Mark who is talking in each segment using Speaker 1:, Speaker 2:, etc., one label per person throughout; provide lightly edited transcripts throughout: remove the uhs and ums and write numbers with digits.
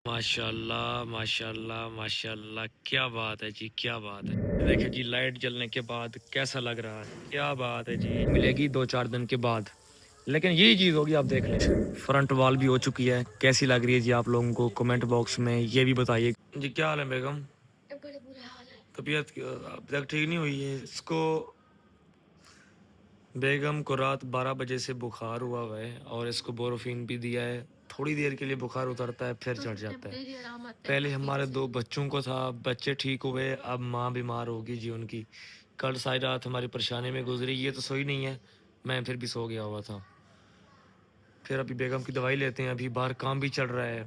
Speaker 1: माशाल्लाह माशाल्लाह माशाल्लाह, क्या बात है जी, क्या बात है। देखिए जी, लाइट जलने के बाद कैसा लग रहा है, क्या बात है जी। मिलेगी 2-4 दिन के बाद, लेकिन यही चीज़ होगी, आप देख लें। फ्रंट वॉल भी हो चुकी है, कैसी लग रही है जी आप लोगों को कमेंट बॉक्स में ये भी बताइए जी। क्या हाल है बेगम? बड़े बुरे हाल है। तबीयत अब तक ठीक नहीं हुई है इसको। बेगम को रात 12 बजे से बुखार हुआ है और इसको बोरोफिन भी दिया है। थोड़ी देर के लिए बुखार उतरता है, फिर चढ़ जाता है। पहले हमारे 2 बच्चों को था, बच्चे ठीक हुए, अब माँ बीमार होगी जी उनकी। कल सारी रात हमारी परेशानी में गुजरी। ये तो सोई नहीं है, मैं फिर भी सो गया हुआ था। फिर अभी बेगम की दवाई लेते हैं, अभी बाहर काम भी चल रहा है।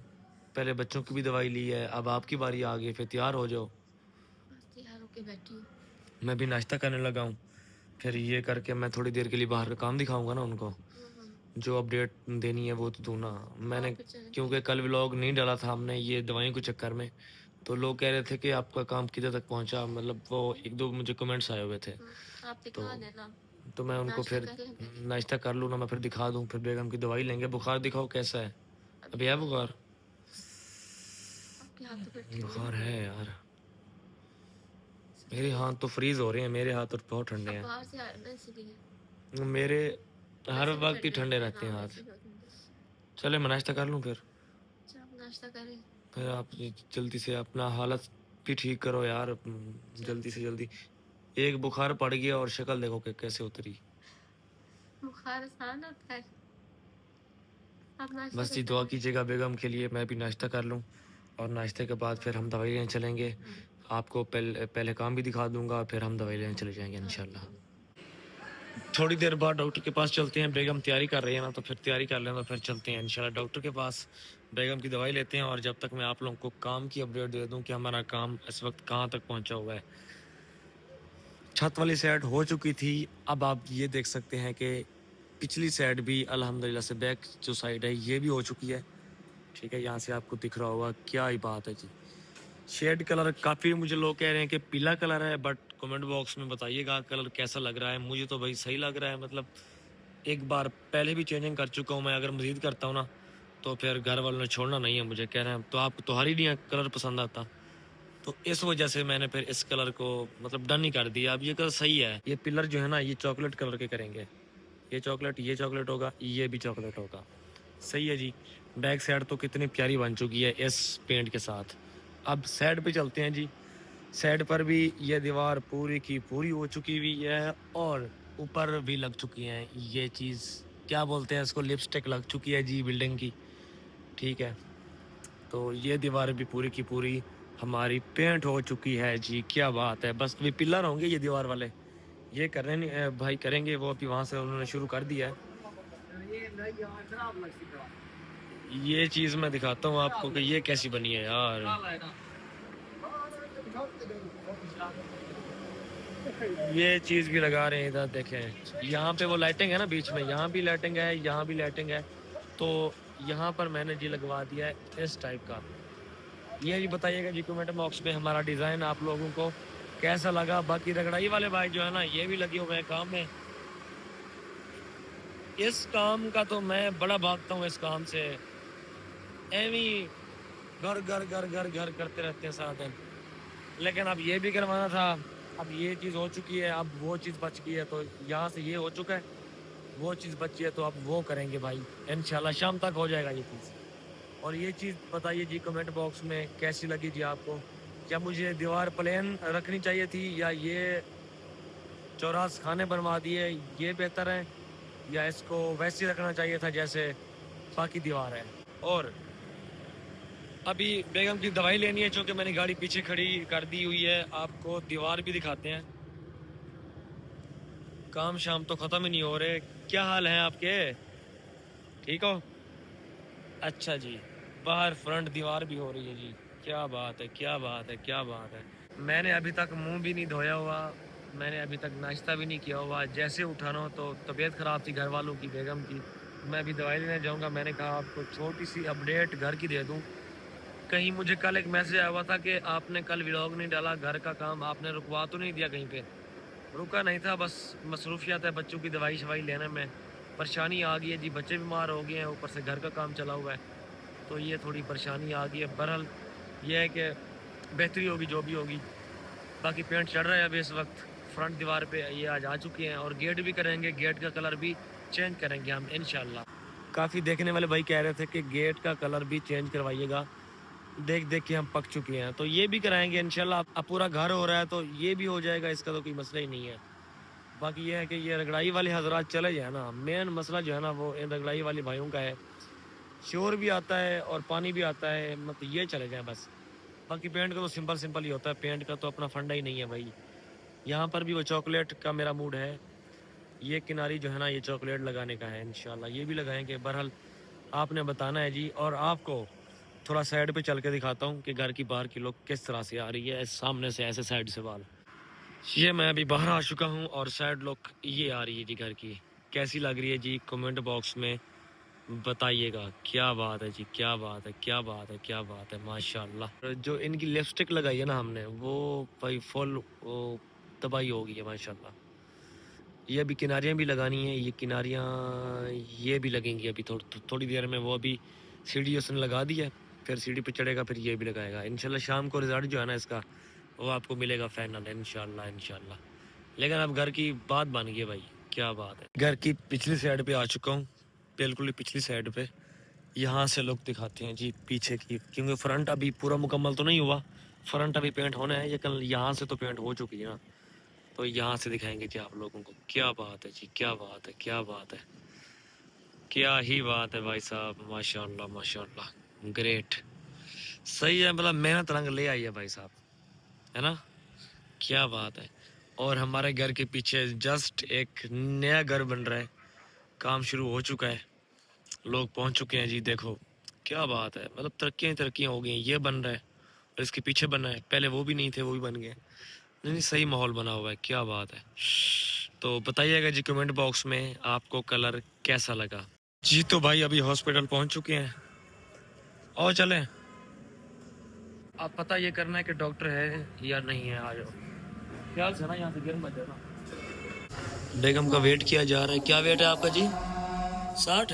Speaker 1: पहले बच्चों की भी दवाई ली है, अब आपकी बारी आ गई, फिर तैयार हो जाओ। तैयार होके बैठी हूँ, मैं भी नाश्ता करने लगा हूँ। फिर ये करके मैं थोड़ी देर के लिए बाहर का काम दिखाऊंगा ना उनको, जो अपडेट देनी है वो तो दूँ ना मैंने, क्योंकि कल व्लॉग नहीं डाला था हमने ये दवाइयों के चक्कर में। तो लोग कह रहे थे कि आपका काम किधर तक पहुंचा, मतलब वो 1-2 मुझे कमेंट्स आए हुए थे। आप दिखा देना, तो मैं उनको फिर नाश्ता कर लूँ ना, मैं फिर दिखा दूँ, फिर बेगम की दवाई लेंगे। बुखार दिखाओ कैसा है, अभी है बुखार? बुखार है यार, मेरे हाथ तो फ्रीज हो रहे हैं, मेरे हाथ तो बहुत ठंडे हैं। बाहर से आए ना इसलिए मेरे हर वक्त ही ठंडे रहते हैं हाथ। चले मैं नाश्ता कर लूँ फिर? नाश्ता करें फिर आप जल्दी से अपना हालत भी ठीक करो यार, जल्दी से जल्दी। एक बुखार पड़ गया और शक्ल देखो कि कैसे उतरी। बुखार आसान होता है। बस जी दुआ कीजिएगा बेगम के लिए, मैं भी नाश्ता कर लूँ और नाश्ते के बाद फिर हम दवाई लेने चलेंगे। आपको पहले काम भी दिखा दूंगा, फिर हम दवाई लेने चले जाएंगे इंशाल्लाह। थोड़ी देर बाद डॉक्टर के पास चलते हैं, बेगम तैयारी कर रही है ना, तो फिर तैयारी कर लें तो फिर चलते हैं इंशाल्लाह डॉक्टर के पास। बेगम की दवाई लेते हैं और जब तक मैं आप लोगों को काम की अपडेट दे दूं कि हमारा काम इस वक्त कहाँ तक पहुंचा हुआ है। छत वाली साइड हो चुकी थी, अब आप ये देख सकते हैं कि पिछली साइड भी अल्हम्दुलिल्लाह से बैक जो साइड है ये भी हो चुकी है। ठीक है, यहाँ से आपको दिख रहा होगा, क्या ही बात है जी। शेड कलर काफ़ी मुझे लोग कह रहे हैं कि पीला कलर है, बट कमेंट बॉक्स में बताइएगा कलर कैसा लग रहा है। मुझे तो भाई सही लग रहा है, मतलब एक बार पहले भी चेंजिंग कर चुका हूँ मैं, अगर मजीद करता हूँ ना तो फिर घर वालों ने छोड़ना नहीं है मुझे, कह रहे हैं तो आपको तो हर ही नहीं कलर पसंद आता। तो इस वजह से मैंने फिर इस कलर को मतलब डन ही कर दिया। अब ये कलर सही है, ये पिलर जो है ना ये चॉकलेट कलर के करेंगे। ये चॉकलेट होगा, ये भी चॉकलेट होगा। सही है जी। बैक साइड तो कितनी प्यारी बन चुकी है इस पेंट के साथ। अब साइड पे चलते हैं जी। साइड पर भी ये दीवार पूरी की पूरी हो चुकी हुई है और ऊपर भी लग चुकी है ये चीज़, क्या बोलते हैं इसको, लिपस्टिक लग चुकी है जी बिल्डिंग की। ठीक है, तो ये दीवार भी पूरी की पूरी हमारी पेंट हो चुकी है जी, क्या बात है। बस भी पिलर होंगे ये दीवार वाले, ये कर रहे नहीं भाई, करेंगे वो अभी, वहाँ से उन्होंने शुरू कर दिया है। ये चीज़ मैं दिखाता हूँ आपको कि ये कैसी बनी है यार। ये चीज़ भी लगा रहे हैं इधर, देखें यहाँ पे वो लाइटिंग है ना बीच में, यहाँ भी लाइटिंग है, यहाँ भी लाइटिंग है। तो यहाँ पर मैंने जी लगवा दिया है इस टाइप का। ये भी बताइएगा जी कमेंट बॉक्स में हमारा डिज़ाइन आप लोगों को कैसा लगा। बाकी रगड़ाई वाले भाई जो है ना ये भी लगे हुए हैं काम में। इस काम का तो मैं बड़ा भागता हूँ इस काम से, एवी घर घर घर घर घर करते रहते हैं सारा दिन। लेकिन अब ये भी करवाना था, अब ये चीज़ हो चुकी है, अब वो चीज़ बच गई है, तो यहाँ से ये हो चुका है, वो चीज़ बची है तो अब वो करेंगे भाई इंशाल्लाह, शाम तक हो जाएगा ये चीज़। और ये चीज़ बताइए जी कमेंट बॉक्स में कैसी लगी जी आपको। क्या मुझे दीवार प्लेन रखनी चाहिए थी या ये चौरास खाने बनवा दिए ये बेहतर है, या इसको वैसे रखना चाहिए था जैसे बाकी दीवार है। और अभी बेगम की दवाई लेनी है, चूँकि मैंने गाड़ी पीछे खड़ी कर दी हुई है। आपको दीवार भी दिखाते हैं, काम शाम तो ख़त्म ही नहीं हो रहे। क्या हाल है आपके, ठीक हो? अच्छा जी, बाहर फ्रंट दीवार भी हो रही है जी, क्या बात है, क्या बात है, क्या बात है। मैंने अभी तक मुंह भी नहीं धोया हुआ, मैंने अभी तक नाश्ता भी नहीं किया हुआ। जैसे उठाना हो तो तबीयत ख़राब थी घर वालों की, बेगम की। मैं अभी दवाई लेने जाऊंगा, मैंने कहा आपको छोटी सी अपडेट घर की दे दूं। कहीं मुझे कल एक मैसेज आया हुआ था कि आपने कल व्लॉग नहीं डाला, घर का काम आपने रुकवा तो नहीं दिया कहीं पे? रुका नहीं था, बस मसरूफियत है बच्चों की दवाई शवाई लेने में, परेशानी आ गई है जी, बच्चे बीमार हो गए हैं, ऊपर से घर का काम चला हुआ है। तो ये थोड़ी परेशानी आ गई है। बहरहाल ये है कि बेहतरी होगी जो भी होगी। बाकी पेंट चढ़ रहा है अभी इस वक्त। फ्रंट दीवार पे ये आज आ चुके हैं और गेट भी करेंगे, गेट का कलर भी चेंज करेंगे हम इंशाल्लाह। काफ़ी देखने वाले भाई कह रहे थे कि गेट का कलर भी चेंज करवाइएगा, देख देख के हम पक चुके हैं, तो ये भी कराएंगे इंशाल्लाह। अब पूरा घर हो रहा है तो ये भी हो जाएगा, इसका तो कोई मसला ही नहीं है। बाकी ये है कि ये रगड़ाई वाले हजरात चले जाए ना, मेन मसला जो है ना वो इन रगड़ाई वाले भाइयों का है। शोर भी आता है और पानी भी आता है, मतलब ये चले जाए बस। बाकी पेंट का तो सिंपल सिंपल ही होता है, पेंट का तो अपना फंडा ही नहीं है भाई। यहाँ पर भी वो चॉकलेट का मेरा मूड है, ये किनारी जो है ना ये चॉकलेट लगाने का है इंशाल्लाह, ये भी लगाएंगे। बहरहाल आपने बताना है जी, और आपको थोड़ा साइड पे चल के दिखाता हूँ कि घर की बाहर की लोग किस तरह से आ रही है, सामने से ऐसे साइड से वाल। ये मैं अभी बाहर आ चुका हूँ और साइड लुक ये आ रही है जी घर की। कैसी लग रही है जी, कमेंट बॉक्स में बताइएगा। क्या बात है जी, क्या बात है, क्या बात है, क्या बात है, माशाल्लाह। जो इनकी लिपस्टिक लगाई है ना हमने वो भाई फुल तबाही हो गई है माशाल्लाह। ये अभी किनारियाँ भी लगानी है, ये किनारियाँ ये भी लगेंगी अभी थोड़ी देर में। वो अभी सीढ़ी उसने लगा दी है, फिर सीढ़ी पे चढ़ेगा, फिर ये भी लगाएगा इंशाल्लाह। शाम को रिजल्ट जो है ना इसका वो आपको मिलेगा फाइनल इंशाल्लाह इंशाल्लाह। लेकिन अब घर की बात बन गई है भाई, क्या बात है। घर की पिछली साइड पे आ चुका हूँ, बिल्कुल ही पिछली साइड पे। यहाँ से लोग दिखाते हैं जी पीछे की, क्योंकि फ्रंट अभी पूरा मुकम्मल तो नहीं हुआ, फ्रंट अभी पेंट होना है, लेकिन यहाँ से तो पेंट हो चुकी है ना, तो यहाँ से दिखाएंगे जी आप लोगों को। क्या बात है जी, क्या बात है, क्या बात है, क्या ही बात है भाई साहब, माशाल्लाह माशाल्लाह, ग्रेट। सही है, मतलब मेहनत रंग ले आई है भाई साहब, है ना, क्या बात है। और हमारे घर के पीछे जस्ट एक नया घर बन रहा है, काम शुरू हो चुका है, लोग पहुंच चुके हैं जी। देखो क्या बात है, मतलब तरक्कियां तरक्कियां हो गई हैं। ये बन रहा है और इसके पीछे बना है, पहले वो भी नहीं थे, वो भी बन गए। नहीं सही माहौल बना हुआ है, क्या बात है। तो बताइएगा जी कमेंट बॉक्स में आपको कलर कैसा लगा जी। तो भाई अभी हॉस्पिटल पहुंच चुके हैं और चलें। अब पता ये करना है कि डॉक्टर है या नहीं है, आ जाओ। ख्याल से ना यहाँ से गिर मत जाना। बेगम का वेट किया जा रहा है। क्या वेट है आपका जी? 60?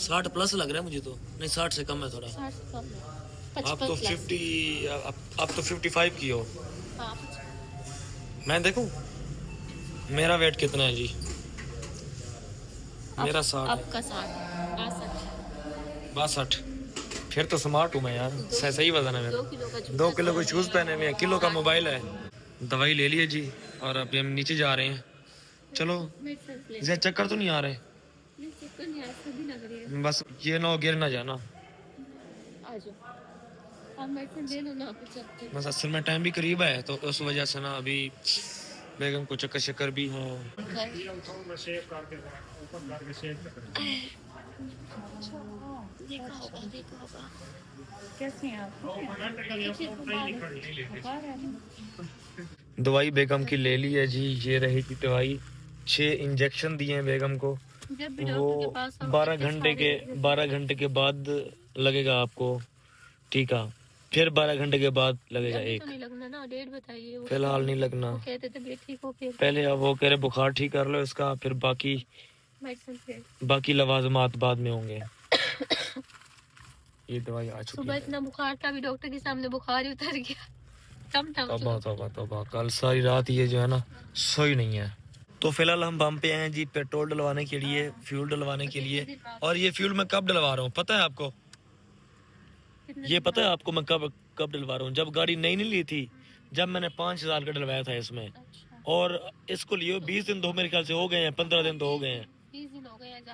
Speaker 1: 60 प्लस लग रहा है मुझे तो। नहीं 60 से कम है थोड़ा। 60 से कम है। आप तो 50, आप तो 55 की हो। हाँ, मैं देखूं मेरा वेट कितना है जी? मेरा 60 आपका 62। फिर तो स्मार्ट हूँ मैं यार, सही वजन है मेरा। 2 किलो के शूज पहने हुए हैं, किलो का मोबाइल है। दवाई ले लिए जी और अभी हम नीचे जा रहे हैं। चलो चक्कर तो नहीं आ रहे? बस ये ना गिर ना जाना। बस असल में टाइम भी करीब है तो उस वजह से ना अभी बेगम को चक्कर शक्कर भी है। दवाई बेगम की ले ली है जी, ये रही थी दवाई। 6 इंजेक्शन दिए हैं बेगम को। वो 12 घंटे के बाद लगेगा आपको टीका, फिर 12 घंटे के बाद लगेगा एक। तो नहीं लगना ना, डेट बताइए। फिलहाल नहीं लगना, वो कहते थे ठीक हो फिर। पहले अब वो कह रहे बुखार ठीक कर लो इसका, फिर बाकी लवाजमात बाद में होंगे। ये दवाई आ चुकी है। सुबह इतना बुखार था, अभी डॉक्टर के सामने बुखार ही उतर गया। तौबा, कल सारी रात ये जो है ना सोई नहीं है। तो फिलहाल हम पंप पे हैं जी पेट्रोल डलवाने के लिए, फ्यूल डलवाने के लिए। और ये फ्यूल मैं कब डलवा रहा हूँ पता है आपको? ये पता है आपको मैं कब डलवा रहा हूँ? जब गाड़ी नई नहीं ली थी, जब मैंने 5000 का डलवाया था इसमें। और इसको लिए 20 दिन तो मेरे ख्याल से हो गए हैं, 15 दिन तो हो गए हैं।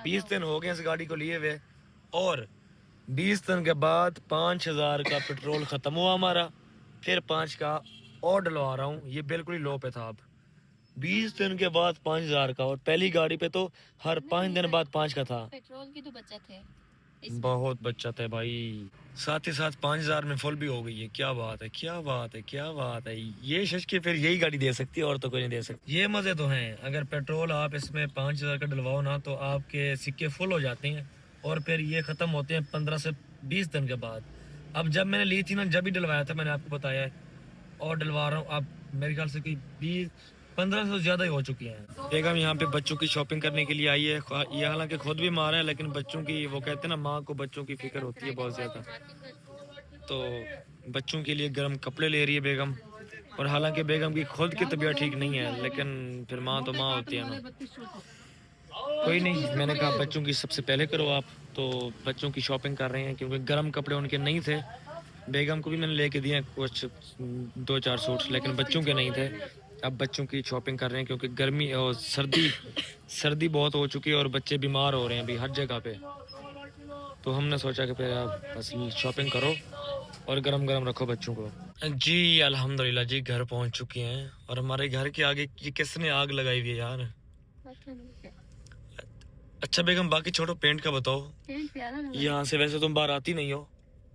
Speaker 1: 20 दिन हो गए इस गाड़ी को लिए हुए। और 20 दिन के बाद 5000 का पेट्रोल खत्म हुआ हमारा, फिर 5 का और डलवा रहा हूँ। ये बिल्कुल ही लो पे था। अब 20 दिन के बाद 5000 का, और पहली गाड़ी पे तो हर 5 दिन बाद 5 का था। पेट्रोल की तो बचत है, बहुत बचत है भाई। साथ ही साथ 5000 में फुल भी हो गई है। क्या बात है, क्या बात है, क्या बात है। ये शश की फिर यही गाड़ी दे सकती है और तो कोई नहीं दे सकती। ये मजे तो हैं, अगर पेट्रोल आप इसमें 5000 का डलवाओ ना तो आपके सिक्के फुल हो जाते हैं और फिर ये खत्म होते हैं 15 से 20 दिन के बाद। अब जब मैंने ली थी ना, जब ही डलवाया था मैंने आपको बताया, और डलवा रहा हूँ अब मेरे ख्याल से कोई 1500 ज़्यादा ही हो चुकी हैं। बेगम यहाँ पे बच्चों की शॉपिंग करने के लिए आई है। ये हालांकि खुद भी मार है, लेकिन बच्चों की, वो कहते हैं ना, माँ को बच्चों की फिक्र होती है बहुत ज़्यादा। तो बच्चों के लिए गर्म कपड़े ले रही है बेगम। और हालांकि बेगम की खुद की तबीयत ठीक नहीं है, लेकिन फिर माँ तो माँ होती है ना। कोई नहीं, मैंने कहा बच्चों की सबसे पहले करो आप। तो बच्चों की शॉपिंग कर रहे हैं, क्योंकि गर्म कपड़े उनके नहीं थे। बेगम को भी मैंने लेके दिए कुछ 2-4 सूट्स, लेकिन बच्चों के नहीं थे। अब बच्चों की शॉपिंग कर रहे हैं, क्योंकि गर्मी और सर्दी बहुत हो चुकी है और बच्चे बीमार हो रहे हैं अभी हर जगह पे। तो हमने सोचा कि फिर आप बस शॉपिंग करो और गरम गरम रखो बच्चों को। जी अल्हम्दुलिल्लाह जी, घर पहुंच चुके हैं। और हमारे घर के आगे ये किसने आग लगाई हुई है यार? अच्छा बेगम, बाकी छोड़ो, पेंट का बताओ। यहाँ से वैसे तुम बाहर आती नहीं हो,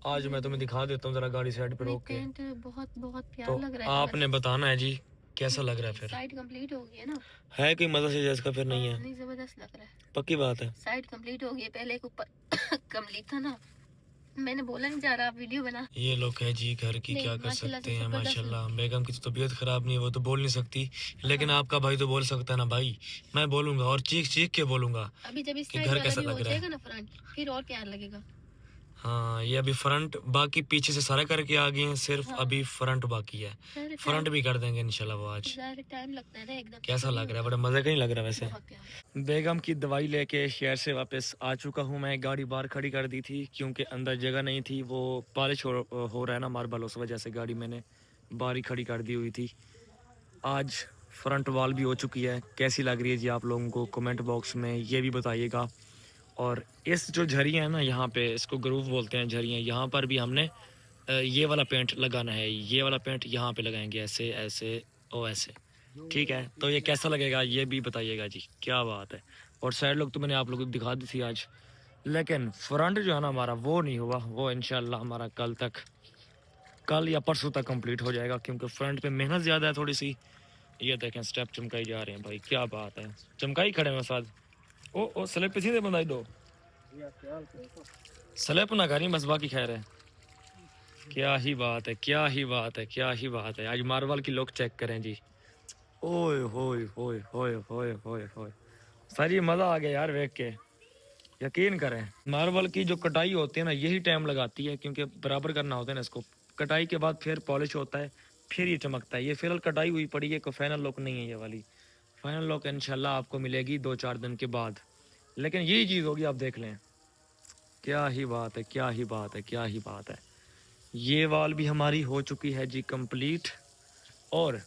Speaker 1: आज मैं तुम्हें दिखा देता हूँ, जरा गाड़ी साइड पे रोक के।
Speaker 2: पेंट बहुत बहुत प्यारा
Speaker 1: तो
Speaker 2: लग रहा है।
Speaker 1: आपने बताना है जी कैसा लग रहा है। फिर
Speaker 2: साइड कंप्लीट हो गई है ना?
Speaker 1: है कोई मजा से जैसा फिर नहीं है?
Speaker 2: नहीं, जबरदस्त लग रहा है।
Speaker 1: पक्की बात है।
Speaker 2: साइड कंप्लीट हो गई है, पहले एक ऊपर कंप्लीट था ना, मैंने बोला नहीं जा रहा, आप वीडियो बना।
Speaker 1: ये लोग है जी घर की, क्या कर सकते हैं। माशाल्लाह बेगम की तो तबीयत खराब नहीं है, वो तो बोल नहीं सकती, लेकिन आपका भाई तो बोल सकता है ना भाई। मैं बोलूंगा और चीख चीख के बोलूंगा
Speaker 2: अभी जब इस
Speaker 1: कि घर कैसा लग रहा है
Speaker 2: ना फ्रंट, फिर और प्यार लगेगा।
Speaker 1: हाँ, ये अभी फ्रंट, बाकी पीछे से सारे करके आ गए हैं, सिर्फ हाँ। अभी फ्रंट बाकी है। फ्रंट भी कर देंगे इंशाल्लाह वो आज।
Speaker 2: टाइम लगता है ना एकदम।
Speaker 1: कैसा लग रहा है? बड़ा मजा का नहीं लग रहा वैसे। बेगम की दवाई लेके शहर से वापस आ चुका हूँ मैं। गाड़ी बाहर खड़ी कर दी थी क्योंकि अंदर जगह नहीं थी। वो पॉलिश हो रहा है ना मार्बल, उस वजह से गाड़ी मैंने बाहर ही खड़ी कर दी हुई थी। आज फ्रंट वॉल भी हो चुकी है। कैसी लग रही है जी आप लोगों को? कमेंट बॉक्स में ये भी बताइएगा। और इस जो झरियाँ है ना, यहाँ पे इसको ग्रूव बोलते हैं झरियाँ, यहाँ पर भी हमने ये वाला पेंट लगाना है। ये वाला पेंट यहाँ पे लगाएंगे, ऐसे ऐसे और ऐसे। ठीक है, तो ये कैसा लगेगा ये भी बताइएगा जी। क्या बात है। और साइड लुक तो मैंने आप लोगों को दिखा दी थी आज, लेकिन फ्रंट जो है ना हमारा, वो नहीं हुआ। वो इंशाल्लाह हमारा कल या परसों तक कंप्लीट हो जाएगा, क्योंकि फ्रंट पे मेहनत ज़्यादा है थोड़ी सी। ये देखें स्टेप चमकाई जा रहे हैं भाई, क्या बात है। चमकाई खड़े हैं साथ। ओ स्लेब पे सीधे बनाई दो, स्लेब ना करी बस, बाकी खैर है। क्या ही बात है, क्या ही बात है, क्या ही बात है। आज मार्बल की लुक चेक करें जी। ओए होए होए होए होए होए होए, सारी मजा आ गया यार देख के। यकीन करें, मार्बल की जो कटाई होती है ना, यही टाइम लगाती है, क्योंकि बराबर करना होता है ना इसको। कटाई के बाद फिर पॉलिश होता है, फिर ये चमकता है। ये फिलहाल कटाई हुई पड़ी है, कोई फाइनल लुक नहीं है ये वाली। फाइनल लुक इंशाल्लाह आपको मिलेगी 2-4 दिन के बाद, लेकिन यही चीज़ होगी, आप देख लें। क्या ही बात है, क्या ही बात है, क्या ही बात है। ये वाल भी हमारी हो चुकी है जी कंप्लीट, और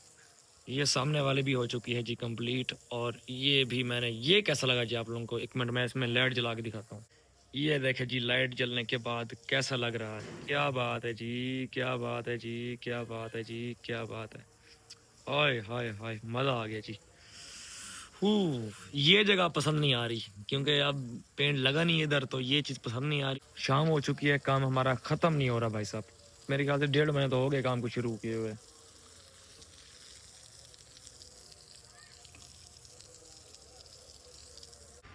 Speaker 1: ये सामने वाले भी हो चुकी है जी कंप्लीट। और ये भी मैंने, ये कैसा लगा जी आप लोगों को? एक मिनट मैं इसमें लाइट जला के दिखाता हूँ। ये देखे जी, लाइट जलने के बाद कैसा लग रहा है। क्या बात है जी, क्या बात है जी, क्या बात है जी, क्या बात है। हाय हाय हाय, मज़ा आ गया जी। ये जगह पसंद नहीं आ रही, क्योंकि अब पेंट लगा नहीं इधर, तो ये चीज़ पसंद नहीं आ रही। शाम हो चुकी है, काम हमारा ख़त्म नहीं हो रहा भाई साहब। मेरे ख्याल से 1.5 महीने तो हो गए काम को शुरू किए हुए।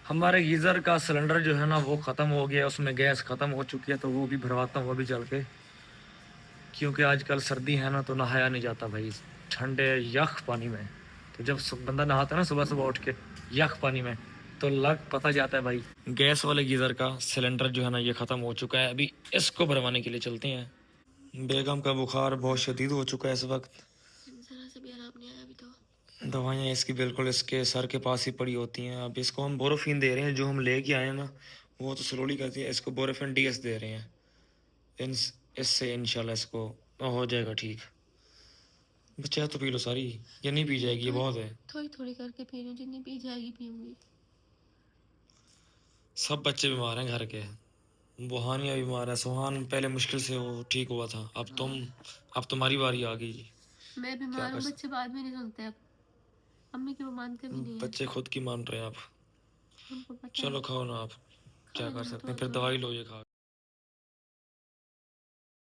Speaker 1: हमारे गीज़र का सिलेंडर जो है ना, वो ख़त्म हो गया, उसमें गैस ख़त्म हो चुकी है, तो वो भी भरवाता हूँ वो भी चल के। क्योंकि आजकल सर्दी है ना, तो नहाया नहीं जाता भाई ठंडे यख पानी में। तो जब बंदा नहाता है ना सुबह सुबह उठ के यख पानी में, तो लग पता जाता है भाई। गैस वाले गीज़र का सिलेंडर जो है ना, ये ख़त्म हो चुका है। अभी इसको भरवाने के लिए चलते हैं। बेगम का बुखार बहुत शदीद हो चुका है इस वक्त,
Speaker 2: जरा से भी आराम नहीं आया अभी तो।
Speaker 1: दवाइयाँ इसकी बिल्कुल इसके सर के पास ही पड़ी होती हैं। अब इसको हम बोरोफिन दे रहे हैं, जो हम लेके आए हैं ना, वो तो स्लोली करती है। इसको बोरोफिन DS दे रहे हैं। इससे इंशाल्लाह इसको हो जाएगा ठीक। बच्चा तो पी लो सारी, ये नहीं पी जाएगी, ये बहुत है।
Speaker 2: थोड़ी थोड़ी करके पी रही हूँ, जितनी पी जाएगी पीऊंगी।
Speaker 1: सब बच्चे बीमार हैं घर के। बुहानिया बीमार है, सुहान पहले मुश्किल से वो ठीक हुआ था। अब तुम्हारी बारी आ गई जी।
Speaker 2: मैं बीमार हूँ, बच्चे बात भी नहीं सुनते अब। अम्मी की वो मानते भी नहीं है।
Speaker 1: बच्चे खुद की मान रहे हैं आप।
Speaker 2: उनको पता
Speaker 1: चलो
Speaker 2: है।
Speaker 1: खाओ ना आप, क्या कर सकते हैं, फिर दवाई लो ये खा।